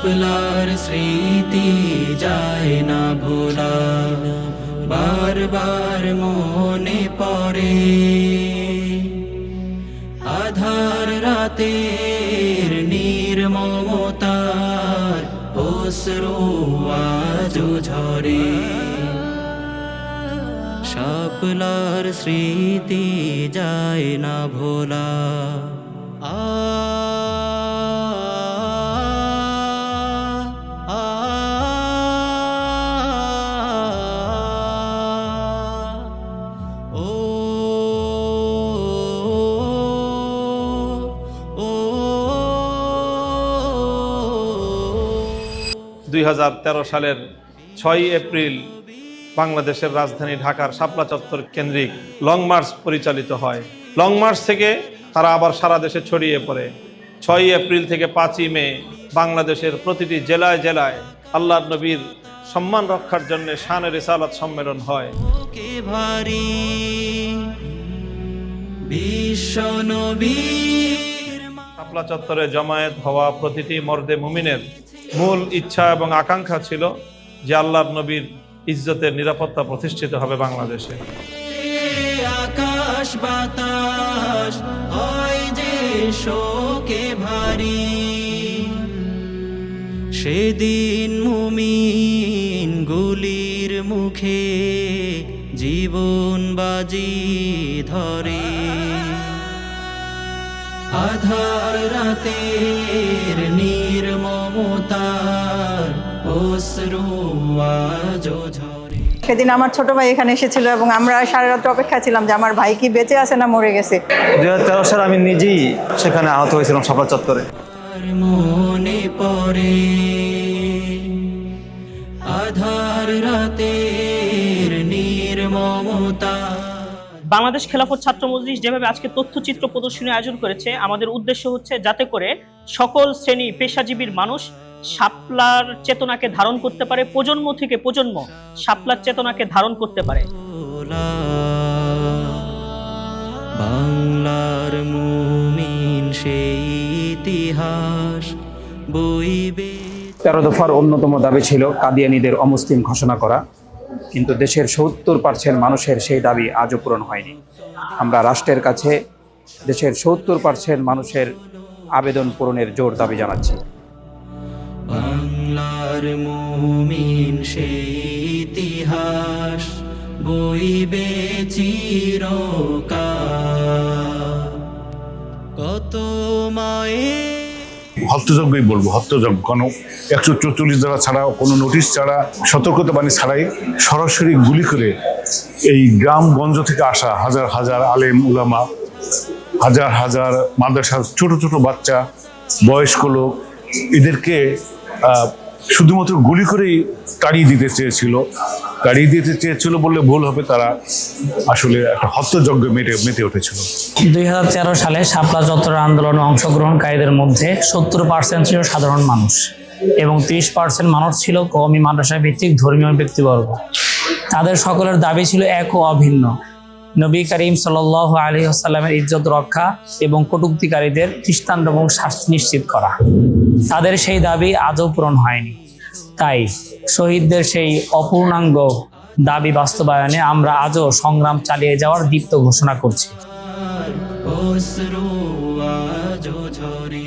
শাপলার স্মৃতি যায় না ভোলা, বারবার মনে পড়ে। আধার রাতের নির্মমতার অশ্রু আজও ঝরে। শাপলার স্মৃতি যায় না ভোলা। ও 2013 সালের 6 এপ্রিল বাংলাদেশের রাজধানী ঢাকার শাপলা চত্বর কেন্দ্রিক লং মার্চ পরিচালিত হয়। লং মার্চ থেকে তারা আবার সারা দেশে ছড়িয়ে পড়ে। 6 এপ্রিল থেকে 5ই মে বাংলাদেশের প্রতিটি জেলায় জেলায় আল্লাহর নবীর সম্মান রক্ষার জন্য শানে রিসালাত সম্মেলন হয়। শাপলা চত্বরে জমায়েত হওয়া প্রতিটি মর্দে মুমিনের মূল ইচ্ছা এবং আকাঙ্ক্ষা ছিল যে আল্লাহর নবীর ইজ্জতের নিরাপত্তা প্রতিষ্ঠিত হবে বাংলাদেশে। আকাশ বাতাস হয় যে শোকে ভারী, সেদিন মুমিন গুলির মুখে জীবন বাজি ধরে। আধার রাতের নির্মমতার অশ্রু আজও ঝরে। সেদিন আমার ছোট ভাই এখানে এসেছিল এবং আমরা সারা রাত অপেক্ষা ছিলাম যে আমার ভাই কি বেঁচে আছে না মরে গেছে। 2013 সালে আমি নিজেই সেখানে আহত হয়েছিলাম শাপলা চত্বরে। মনে পড়ে আধার রাতের নির্মমতা। বাংলাদেশ খেলাফত ছাত্র মজলিস যেভাবে আজকে তথ্যচিত্র প্রদর্শনী আয়োজন করেছে, আমাদের উদ্দেশ্য হচ্ছে যাতে করে সকল শ্রেণী পেশাজীবীর মানুষ শাপলার চেতনাকে ধারণ করতে পারে, প্রজন্ম থেকে প্রজন্ম শাপলার চেতনাকে ধারণ করতে পারে। বাংলার মুমিন সেই ইতিহাস বইবে। 13 দফার অন্যতম দাবি ছিল কাদিয়ানীদের অমুসলিম ঘোষণা করা, কিন্তু দেশের 70% মানুষের সেই দাবি আজও পূরণ হয়নি। আমরা রাষ্ট্রের কাছে দেশের 70% মানুষের আবেদন পূরণের জোর দাবি জানাচ্ছি। বাংলার মুমিন সেই ইতিহাস বইবে চিরকাল। কত মায়ে হত্যাযজ্ঞই বলবো, হত্যাযজ্ঞ। কোনো 144 ধারা ছাড়া, কোনো নোটিশ ছাড়া, সতর্কতা বাণী ছাড়াই সরাসরি গুলি করে এই গ্রামগঞ্জ থেকে আসা হাজার হাজার আলেম উলামা, হাজার হাজার মাদ্রাসার ছোট ছোট বাচ্চা, বয়স্ক লোক, এদেরকে শুধুমাত্র গুলি করেই তাড়িয়ে দিতে চেয়েছিল বললে ভুল হবে। তারা আসলে একটা হত্যাযজ্ঞে মেতে উঠেছিল। 2013 সালে শাপলা চত্বর আন্দোলনে অংশগ্রহণকারীদের মধ্যে 70% ছিল সাধারণ মানুষ এবং 30% মানুষ ছিল কওমি মাদ্রাসা ভিত্তিক ধর্মীয় ব্যক্তিবর্গ। তাদের সকলের দাবি ছিল এক ও অভিন্ন, নবী করিম সাল্লাল্লাহু আলাইহি ওয়াসাল্লামের ইজ্জত রক্ষা এবং কটূক্তিকারীদের দৃষ্টান্ত এবং শাস্তি নিশ্চিত করা। তাদের সেই দাবি আজও পূরণ হয়নি। তাই শহীদদের সেই অপূর্ণাঙ্গ দাবি বাস্তবায়নে আমরা আজও সংগ্রাম চালিয়ে যাওয়ার দীপ্ত ঘোষণা করছি। ঝরে।